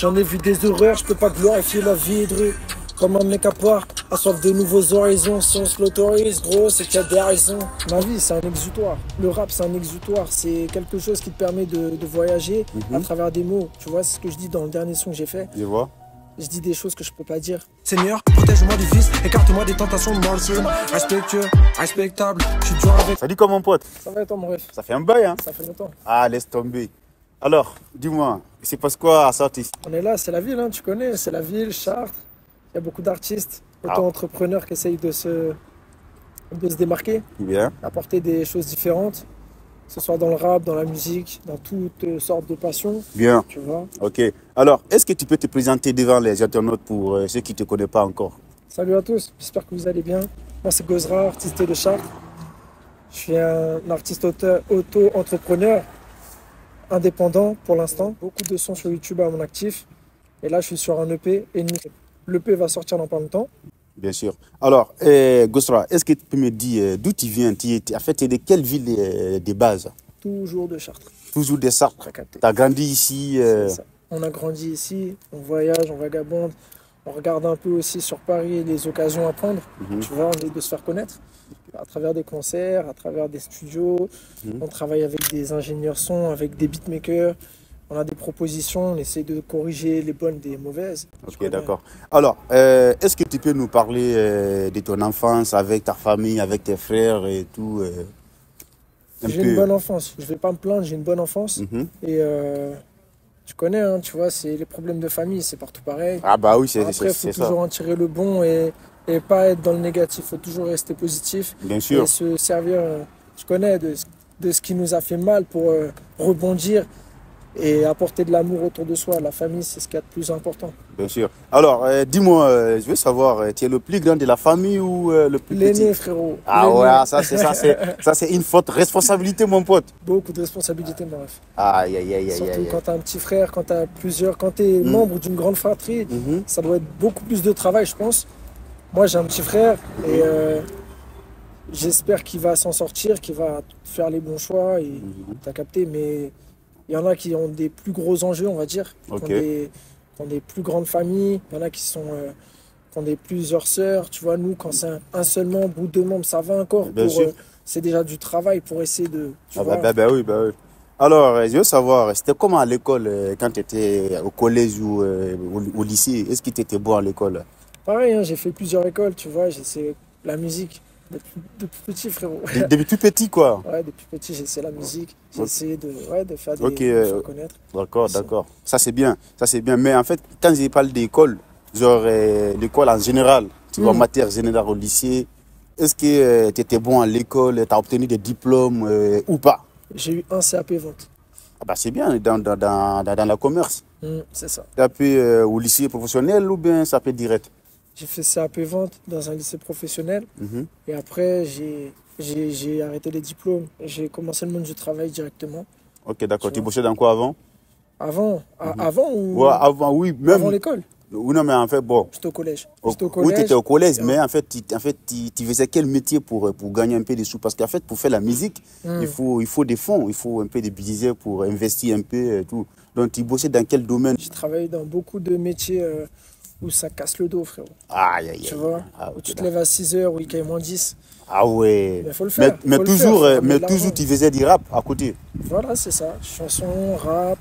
J'en ai vu des horreurs, je peux pas glorifier la vie de rue. Comme un mec à part, à soif de nouveaux horizons. Si on se l'autorise, gros, c'est qu'il y a des raisons. Ma vie, c'est un exutoire. Le rap, c'est un exutoire. C'est quelque chose qui te permet de voyager à travers des mots. Tu vois, c'est ce que je dis dans le dernier son que j'ai fait. Je vois. Je dis des choses que je peux pas dire. Seigneur, protège-moi du vice, écarte-moi des tentations malsaines. Respectueux, respectable, je suis dur avec. Ça dit quoi, mon pote? Ça va être mon ref. Ça fait un bail, hein? Ça fait longtemps. Ah, laisse tomber. Alors, dis-moi, il se passe quoi à Sarthe ici? On est là, c'est la ville, hein, tu connais. C'est la ville, Chartres. Il y a beaucoup d'artistes, auto-entrepreneurs qui essayent de se démarquer, Bien. apporter des choses différentes, que ce soit dans le rap, dans la musique, dans toutes sortes de passions. Bien. Tu vois. Ok. Alors, est-ce que tu peux te présenter devant les internautes pour ceux qui ne te connaissent pas encore? Salut à tous, j'espère que vous allez bien. Moi, c'est Gozra, artiste de Chartres. Je suis un artiste auto-entrepreneur, indépendant pour l'instant. Beaucoup de sons sur YouTube à mon actif. Et là, je suis sur un EP. Et l'EP va sortir dans pas longtemps. Bien sûr. Alors, Gosra, est-ce que tu peux me dire d'où tu viens? En fait, tu es de quelle ville de base? Toujours de Chartres. Toujours de Chartres. Tu as grandi ici Ça. On a grandi ici, on voyage, on vagabonde. On regarde un peu aussi sur Paris les occasions à prendre. Tu vois, on est de se faire connaître à travers des concerts, à travers des studios. On travaille avec des ingénieurs son, avec des beatmakers. On a des propositions, on essaie de corriger les bonnes des mauvaises. Ok, d'accord. Alors, est-ce que tu peux nous parler de ton enfance avec ta famille, avec tes frères et tout J'ai une bonne enfance. Je ne vais pas me plaindre, j'ai une bonne enfance. Et tu connais, hein, tu vois, c'est les problèmes de famille, c'est partout pareil. Ah bah oui, c'est ça. Après, il faut toujours en tirer le bon et pas être dans le négatif. Il faut toujours rester positif. Bien sûr. Et se servir, tu connais, de ce qui nous a fait mal pour rebondir et apporter de l'amour autour de soi. La famille, c'est ce qu'il y a de plus important. Bien sûr. Alors, dis-moi, je veux savoir, tu es le plus grand de la famille ou le plus petit? L'aîné, frérot. Ah ouais, ça c'est une forte responsabilité, mon pote. Beaucoup de responsabilités, mon ref. Aïe, aïe, aïe, aïe. Surtout quand tu as un petit frère, quand tu as plusieurs, quand tu es membre d'une grande fratrie, ça doit être beaucoup plus de travail, je pense. Moi, j'ai un petit frère et j'espère qu'il va s'en sortir, qu'il va faire les bons choix. Et t'as capté, mais il y en a qui ont des plus gros enjeux, on va dire, qui ont des plus grandes familles. Il y en a qui ont des plusieurs sœurs. Tu vois, nous, quand c'est un seul membre ou deux membres, ça va encore. C'est déjà du travail pour essayer de... Bah oui. Alors, je veux savoir, c'était comment à l'école quand tu étais au collège ou au lycée? Est-ce que tu étais bon à l'école? Pareil, hein, j'ai fait plusieurs écoles, tu vois, j'ai essayé la musique depuis petit, frérot. Depuis tout petit, quoi? Ouais, depuis petit, j'ai essayé la musique, j'ai essayé de faire des... Ok, de faire connaître. D'accord. Ça, c'est bien, Mais en fait, quand je parle d'école, genre l'école en général, tu vois, matière générale au lycée, est-ce que tu étais bon à l'école, tu as obtenu des diplômes ou pas? J'ai eu un CAP vente. Ah bah c'est bien, dans la commerce. C'est ça. CAP au lycée professionnel ou bien CAP direct? J'ai fait CAP vente dans un lycée professionnel. Et après, j'ai arrêté les diplômes. J'ai commencé le monde du travail directement. Ok, d'accord. Tu bossais dans quoi avant? Avant ou... Ouais, avant, oui. Même... Avant l'école? Oui, non, mais en fait, bon. J'étais au collège. Oui, tu étais au collège, mais en fait, tu faisais quel métier pour gagner un peu de sous? Parce qu'en fait, pour faire la musique, il faut des fonds, il faut un peu de budget pour investir un peu et tout. Donc, tu bossais dans quel domaine? J'ai travaillé dans beaucoup de métiers où ça casse le dos, frérot. Aïe, aïe, aïe. Tu vois, où tu te lèves à 6h, où il caille moins 10. Ah ouais. Mais faut le faire. Mais toujours, tu faisais du rap à côté. Voilà, c'est ça. Chanson, rap,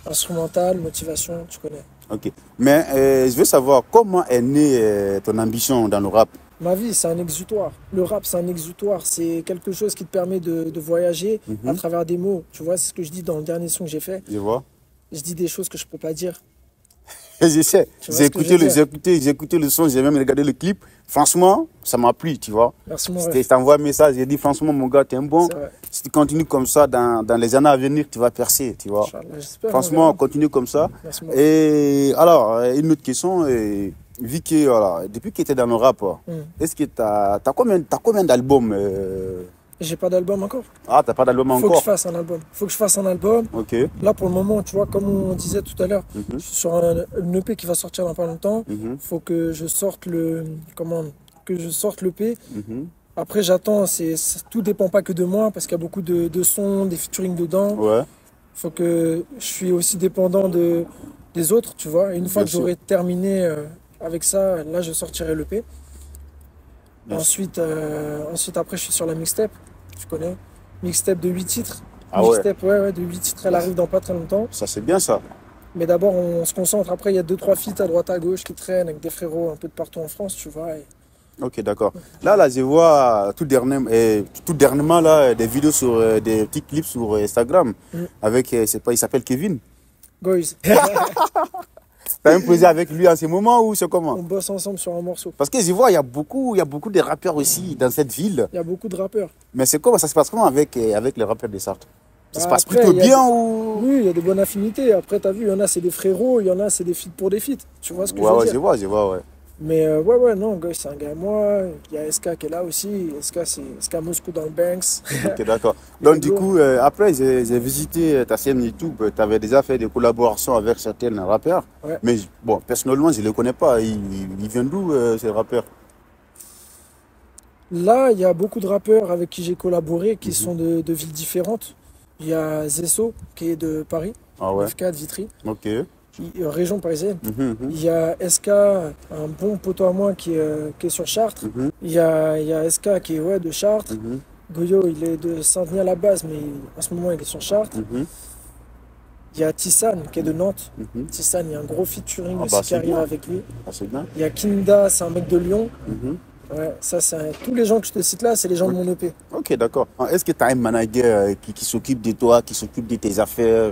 instrumental, motivation, tu connais. Ok. Mais je veux savoir, comment est née ton ambition dans le rap? Ma vie, c'est un exutoire. Le rap, c'est un exutoire. C'est quelque chose qui te permet de voyager à travers des mots. Tu vois, c'est ce que je dis dans le dernier son que j'ai fait. Je vois. Je dis des choses que je peux pas dire. Je sais. J'ai écouté le son, j'ai même regardé le clip. Franchement, ça m'a plu, tu vois. Merci, mon ref. Je t'envoie un message, j'ai dit franchement, mon gars, t'es un bon. Si tu continues comme ça, dans les années à venir, tu vas percer, tu vois. Franchement, continue comme ça. Merci, et alors, une autre question, vu que, voilà, depuis que tu étais dans le rap, est-ce que tu as combien d'albums J'ai pas d'album encore. Ah, t'as pas d'album encore? Faut que je fasse un album. Faut que je fasse un album. Ok. Là, pour le moment, tu vois, comme on disait tout à l'heure, je suis sur un EP qui va sortir dans pas longtemps. Faut que je sorte l'EP. Après, j'attends. Tout dépend pas que de moi parce qu'il y a beaucoup de sons, des featuring dedans. Ouais. Faut que je suis aussi dépendant de des autres, tu vois. Et une fois Bien que sûr. j'aurai terminé avec ça, là, je sortirai l'EP. Bien Ensuite, après, je suis sur la mixtape, tu connais. Mixtape de 8 titres. Ah ouais, Mixtape, ouais, de 8 titres, elle arrive dans pas très longtemps. ça c'est bien ça. Mais d'abord, on se concentre. Après, il y a 2-3 feats à droite à gauche qui traînent avec des frérots un peu de partout en France, tu vois. Ok, d'accord. Là, je vois tout dernièrement là, des vidéos sur des petits clips sur Instagram avec, c'est pas, il s'appelle Kevin. Goys, T'as imposé avec lui en ce moment ou c'est on comment? bosse ensemble sur un morceau. Parce que je vois, il y a beaucoup de rappeurs aussi dans cette ville. Il y a beaucoup de rappeurs. Mais c'est comment, ça se passe comment avec les rappeurs des Sarthes? Ça se Bah, passe après, plutôt il y a bien des- ou? Oui, il y a des bonnes affinités. Après, t'as vu, il y en a, c'est des frérots, il y en a, c'est des feats pour des feats. Tu vois ce que je veux Ouais, dire? je vois, ouais. Mais ouais, non, Goys, c'est un gars à moi. Il y a SK qui est là aussi. SK, c'est SK Moscou dans le Banks. Ok, d'accord. Il est Donc, du lourd. coup, après, j'ai visité ta chaîne YouTube. Tu avais déjà fait des collaborations avec certains rappeurs. Ouais. Mais bon, personnellement, je ne les connais pas. Ils viennent d'où, ces rappeurs? Là, il y a beaucoup de rappeurs avec qui j'ai collaboré qui Mhm. sont de villes différentes. Il y a Zesso qui est de Paris, Ah ouais, FK de Vitry, ok. région parisienne. Mhm, mhm, Il y a SK, un bon poteau à moi qui est sur Chartres. mhm, Il y a SK qui est ouais, de Chartres. mhm, Goyo, il est de Saint-Denis à la base, mais en ce moment, il est sur Chartres. mhm, Il y a Tissan qui est de Nantes. mhm. Tissan, il y a un gros featuring Ah aussi bah, qui c'est arrive bien. avec lui. Ah, c'est bien. Il y a Kinda, c'est un mec de Lyon. Mhm. Ouais, ça, tous les gens que je te cite là, c'est les gens de mon EP. Ok, d'accord. Ah, est-ce que tu as un manager qui s'occupe de toi, qui s'occupe de tes affaires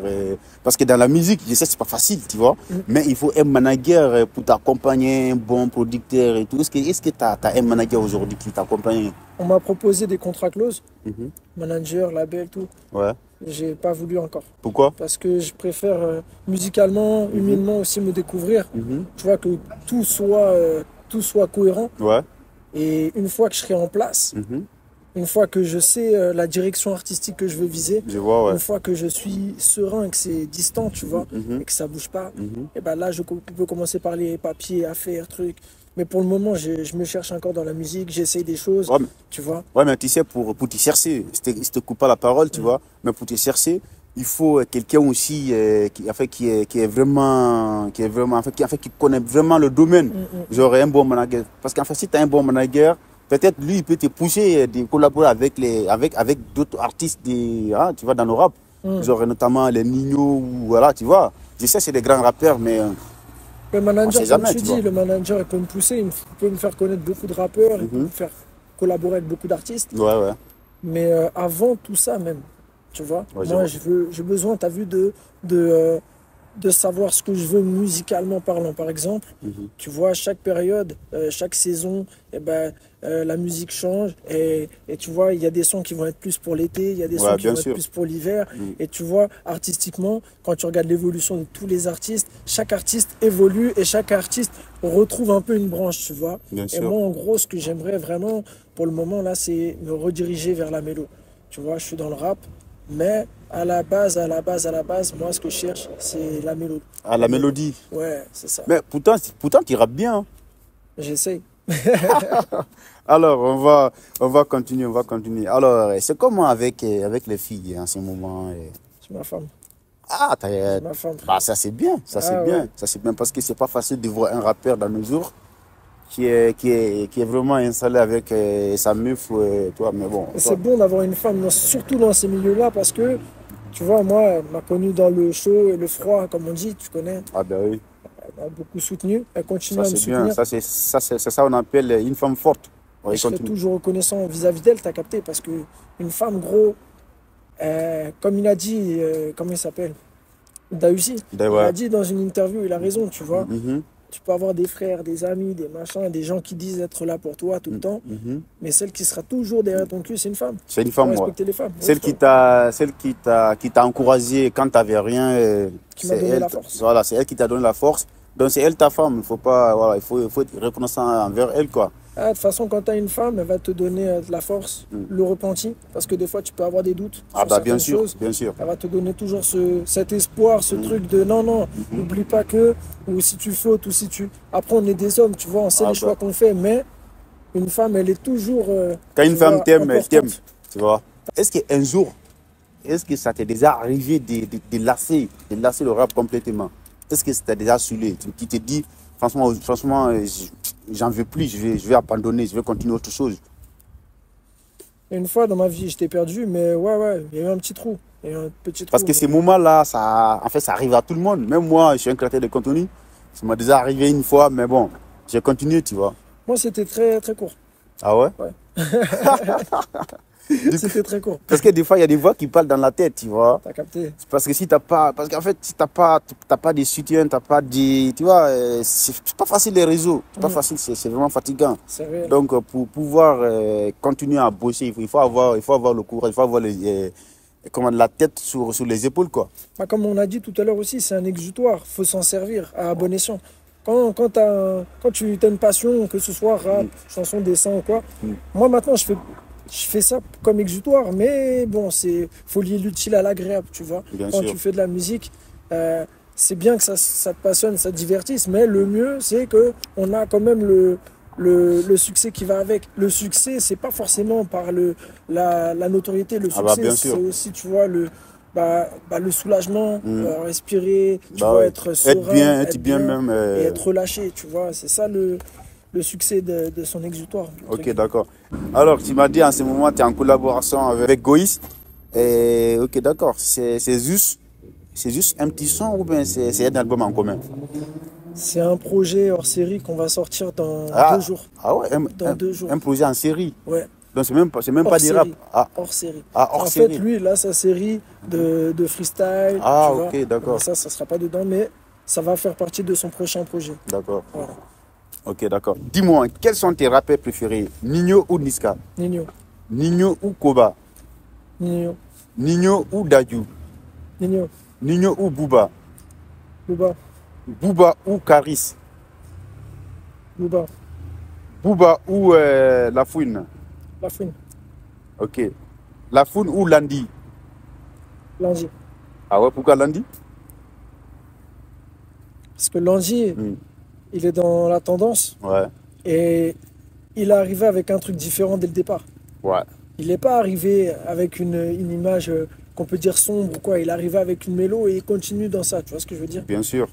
parce que dans la musique, je sais, c'est pas facile, tu vois. Mais il faut un manager pour t'accompagner, un bon producteur et tout. Est-ce que tu as un manager aujourd'hui qui t'accompagne? On m'a proposé des contrats closes, Mhm. manager, label, tout. Ouais. J'ai pas voulu encore. Pourquoi? Parce que je préfère musicalement, humainement aussi me découvrir. Mhm. Tu vois, que tout soit cohérent. Ouais. Et une fois que je serai en place, Mhm. une fois que je sais la direction artistique que je veux viser, Je vois, ouais. une fois que je suis serein, que c'est distant, tu vois, Mhm. et que ça bouge pas, Mhm. et ben là, je peux commencer par les papiers, affaires, trucs. Mais pour le moment, je me cherche encore dans la musique, j'essaye des choses, Ouais, mais, tu vois. ouais, mais tu sais, pour te chercher, je te coupe pas la parole, tu vois, mais pour te chercher, il faut quelqu'un aussi qui est vraiment, qui connaît vraiment le domaine. Genre un bon manager. Parce qu'en fait, si tu as un bon manager, peut-être lui, il peut te pousser de collaborer avec d'autres artistes, tu vois, dans le rap. Genre notamment les Nino, ou voilà, tu vois. Je sais, c'est des grands rappeurs, mais Le on manager, sait comme jamais, tu tu dis, vois. le manager, il peut me pousser, il peut me faire connaître beaucoup de rappeurs, il peut me faire collaborer avec beaucoup d'artistes. Ouais, ouais. Mais avant tout ça même, tu vois, Ouais, je moi vois. j'ai besoin, tu as vu, de savoir ce que je veux musicalement parlant. Par exemple, tu vois, chaque période, chaque saison, la musique change. Et tu vois, il y a des sons qui vont être plus pour l'été, il y a des Ouais, sons qui bien vont être sûr. plus pour l'hiver. Et tu vois, artistiquement, quand tu regardes l'évolution de tous les artistes, chaque artiste évolue et chaque artiste retrouve un peu une branche, tu vois. Bien Et sûr. moi, en gros, ce que j'aimerais vraiment, pour le moment, là, c'est me rediriger vers la mélo. Tu vois, je suis dans le rap, mais à la base, moi, ce que je cherche, c'est la mélo. Ah, la mélodie. Ouais, c'est ça. Mais pourtant tu rappes bien, hein. J'essaye. Alors, on va continuer. Alors, c'est comment avec les filles en ce moment? C'est ma femme. Ah, C'est ma femme. bah, ça c'est bien, ça c'est Ah, bien. ouais. Ça c'est bien parce que c'est pas facile de voir un rappeur dans nos jours qui est vraiment installé avec sa meuf, toi, mais bon. Et c'est bon d'avoir une femme, surtout dans ces milieux-là, parce que, tu vois, moi, elle m'a connu dans le chaud et le froid, comme on dit, tu connais. Ah ben oui, Elle m'a beaucoup soutenu. Elle continue ça à me c'est bien. soutenir. C'est ça on appelle une femme forte. Ouais, Je serai continue. toujours reconnaissant vis-à-vis d'elle, t'as capté, parce que une femme, gros, comme il a dit, comment il s'appelle? Dahuzi. Il Ouais. a dit dans une interview, il a raison, tu vois. Mhm, Tu peux avoir des frères, des amis, des machins, des gens qui disent être là pour toi tout le temps, mhm. mais celle qui sera toujours derrière ton cul, c'est une femme. C'est une Faut femme, ouais. respecter les femmes. Celle qui t'a encouragé quand tu n'avais rien. Qui m'a C'est donné elle, la force. Voilà, c'est elle qui t'a donné la force. Donc c'est elle ta femme. Il faut pas, voilà, il faut être reconnaissant envers elle, quoi. Ah, de toute façon, quand tu as une femme, elle va te donner de la force, le repenti, parce que des fois, tu peux avoir des doutes Ah sur bah bien certaines sûr, choses. bien sûr. Elle va te donner toujours cet espoir, ce truc de non, non, n'oublie pas que, ou si tu fautes, ou si tu... Après, on est des hommes, tu vois, on sait Ah les choix bah. qu'on fait, mais une femme, elle est toujours... Quand une tu femme vois, t'aime, elle t'aime, importante. tu vois. Est-ce qu'un jour, est-ce que ça t'est déjà arrivé de lasser le rap complètement? est-ce que c'était déjà saoulé? Tu te dis, franchement, j'en veux plus, je vais abandonner, je vais continuer autre chose. Une fois dans ma vie, j'étais perdu, mais ouais, il y a eu un petit trou. Il y a eu un petit trou. Parce que ces moments-là, en fait, ça arrive à tout le monde. Même moi, je suis un créateur de contenu. Ça m'a déjà arrivé une fois, mais bon, j'ai continué, tu vois. Moi, c'était très, très court. Ah ouais? Ouais. C'était très court. Parce que des fois, il y a des voix qui parlent dans la tête, tu vois. T'as capté? Parce que si t'as pas, parce qu'en fait, si t'as pas de soutien, t'as pas de, tu vois, c'est pas facile les réseaux. C'est pas facile, c'est vraiment fatigant. C'est réel. Donc, pour pouvoir continuer à bosser, il faut avoir le courage, il faut avoir la tête sur les épaules, quoi. Bah, comme on a dit tout à l'heure aussi, c'est un exutoire. Faut s'en servir à bon escient. Quand tu as une passion, que ce soit rap, chanson, dessin ou quoi, moi maintenant je fais ça comme exutoire, mais bon, faut lier l'utile à l'agréable, tu vois. Bien Quand sûr. tu fais de la musique, c'est bien que ça te passionne, ça te divertisse, mais le mieux c'est que on a quand même le succès qui va avec. Le succès, c'est pas forcément par la notoriété. Le Ah bah, succès, bien c'est sûr. aussi, tu vois, le soulagement, respirer, tu Bah vois, ouais. être serein, Être bien même. et être relâché, tu vois. C'est ça le succès de son exutoire. Ok, d'accord. Alors, tu m'as dit en ce moment, tu es en collaboration avec Goïs. Et, ok, d'accord. C'est juste un petit son ou bien c'est un album en commun? C'est un projet hors série qu'on va sortir dans 2 jours. Ah ouais, Dans 2 jours. un projet en série. Ouais, Donc, c'est même pas hors du rap. série. Ah, Hors série. hors En série. fait, lui, là, sa série de freestyle. Ah, tu vois. ok, d'accord. Mais ça sera pas dedans, mais ça va faire partie de son prochain projet. D'accord. Voilà. Ok, d'accord. Dis-moi, quels sont tes rappeurs préférés? Nino ou Niska? Nino, Nino ou Koba? Nino, Nino ou Dadju? Nino, Nino ou Booba? Booba, Booba ou Karis? Booba, Booba ou La Fouine? La Fouine, Ok. La Fouine ou Landi? Landy. Ah ouais, pourquoi Landi? Parce que Landy, il est dans la tendance Ouais, et il est arrivé avec un truc différent dès le départ. ouais. Il n'est pas arrivé avec une image qu'on peut dire sombre ou quoi. Il est arrivé avec une mélo et il continue dans ça. Tu vois ce que je veux dire? Bien sûr.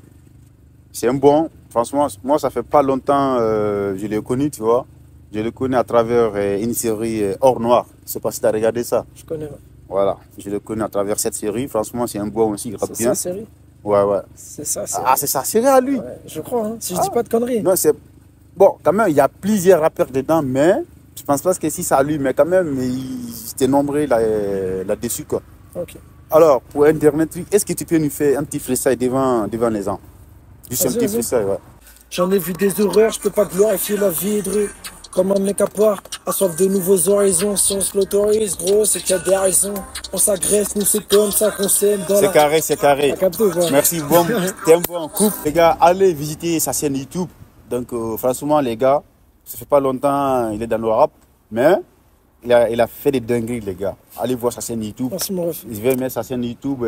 C'est un bon. Franchement, moi, ça fait pas longtemps je l'ai connu, tu vois. Je le connais à travers une série Hors Noir. Je sais pas si tu as regardé ça. Je connais. Ouais. Voilà. Je le connais à travers cette série. Franchement, c'est un bon aussi. Il rappe C'est bien. sa série? Ouais, ouais. C'est ça, Ah, c'est sa série à lui. Ouais, je crois, hein, si je dis pas de conneries. Non, c'est. Bon, quand même, il y a plusieurs rappeurs dedans, mais je pense pas que si ça à lui, mais quand même, il était nombreux là-dessus, quoi. Ok. Alors, pour Internet, est-ce que tu peux nous faire un petit freestyle devant les gens? Juste un Vas-y, petit vas-y. freestyle, ouais. J'en ai vu des horreurs, je peux pas glorifier la vie de rue. Comme un mec à part, à soif de nouveaux horizons. Si on se l'autorise, gros, c'est qu'il y a des raisons. On s'agresse, nous c'est comme ça qu'on s'aime dans C'est la... carré, c'est carré. T'as capté ou pas? Merci, bon, t'es un bon couple. Les gars, allez visiter sa chaîne YouTube. Donc, franchement, les gars, ça fait pas longtemps, il est dans le rap, mais il a fait des dingueries, les gars. Allez voir sa chaîne YouTube. Merci mon ref. Je vais mettre sa chaîne YouTube,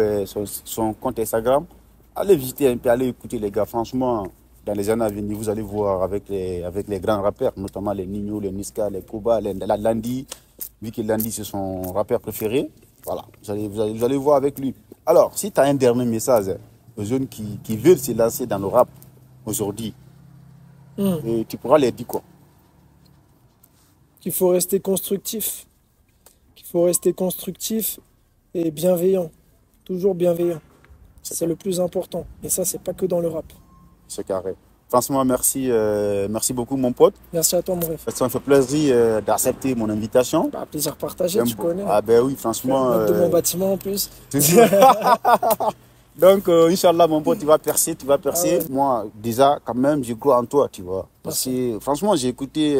son compte Instagram. Allez visiter un peu, allez écouter, les gars. Franchement, dans les années à venir, vous allez voir avec les grands rappeurs, notamment les Nino, les Niska, les Koba, la Landi. Vu que Landi, c'est son rappeur préféré. Voilà, vous allez voir avec lui. Alors, si tu as un dernier message aux jeunes qui veulent se lancer dans le rap aujourd'hui, et tu pourras les dire quoi? Qu'il faut rester constructif. Qu'il faut rester constructif et bienveillant. Toujours bienveillant. C'est le plus important. Et ça, c'est pas que dans le rap. C'est carré. Franchement, merci beaucoup, mon pote. Merci à toi, mon ref. Ça me fait plaisir d'accepter mon invitation. Bah, plaisir partagé, tu connais. Ah ben oui, franchement. De mon bâtiment en plus. Donc, Inch'Allah, mon pote, tu vas percer, tu vas percer. Moi, déjà, quand même, je crois en toi, tu vois. Parce que, franchement, j'ai écouté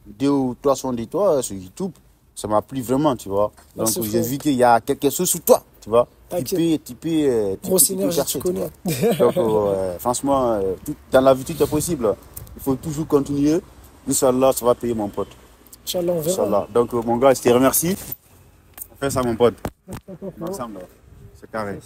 2 ou 3 sons de toi sur YouTube. Ça m'a plu vraiment, tu vois. Donc, j'ai vu qu'il y a quelque chose sur toi, tu vois. Tu peux grosse énergie, percer, tu connais. Donc, franchement, dans la vie, tout est possible. Il faut toujours continuer. Inch'Allah, ça va payer, mon pote. Inch'Allah, on verra. Inch'Allah. Donc, mon gars, je te remercie. On fait ça, mon pote. Ensemble, c'est carré.